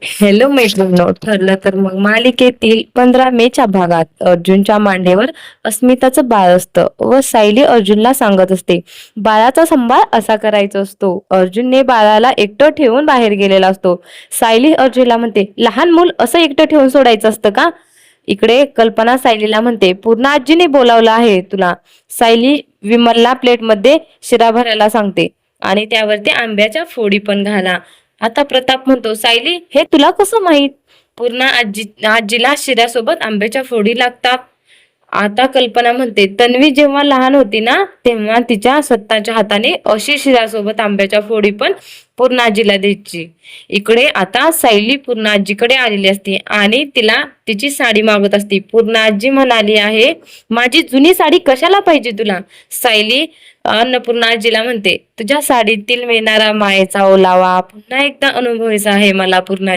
Hello मैत्रिणींनो, ठरलं तर मग मालिकेतील 15 मेच्या भागात अर्जुनच्या मांडीवर अस्मिताचं बाळ असतं व सायली अर्जुनला सांगत असते बाळाचा सांभाळ असा करायचा असतो. अर्जुनने बाळाला एकटं ठेवून बाहेर गेलेला असतो. सायली अर्जुनला म्हणते, लहान मूल असं एकटं ठेवून सोडायचं असतं का? इकडे कल्पना सायलीला म्हणते, पूर्ण आजीने बोलावलं आहे तुला. सायली विमलला प्लेटमध्ये शिरा भरायला सांगते आणि त्यावरती आंब्याच्या फोडी पण घाला. आता प्रताप म्हणतो, सायली हे तुला कसं माहित? पूर्ण आजीला शिऱ्यासोबत आंब्याच्या फोडी लागतात. आता कल्पना म्हणते, तन्वी जेव्हा लहान होती ना तेव्हा तिच्या स्वतःच्या हाताने अशी शिऱ्यासोबत आंब्याच्या फोडी पण पूर्ण आजीला द्यायची. इकडे आता सायली पूर्ण आजीकडे आलेली असते आणि तिला तिची साडी मागत असते. पूर्ण आजी म्हणाली आहे, माझी जुनी साडी कशाला पाहिजे तुला? सायली अन्नपूर्णा आजीला म्हणते, तुझ्या साडीतील मिळणारा मायेचा ओलावा पुन्हा एकदा अनुभवायचा आहे मला पूर्ण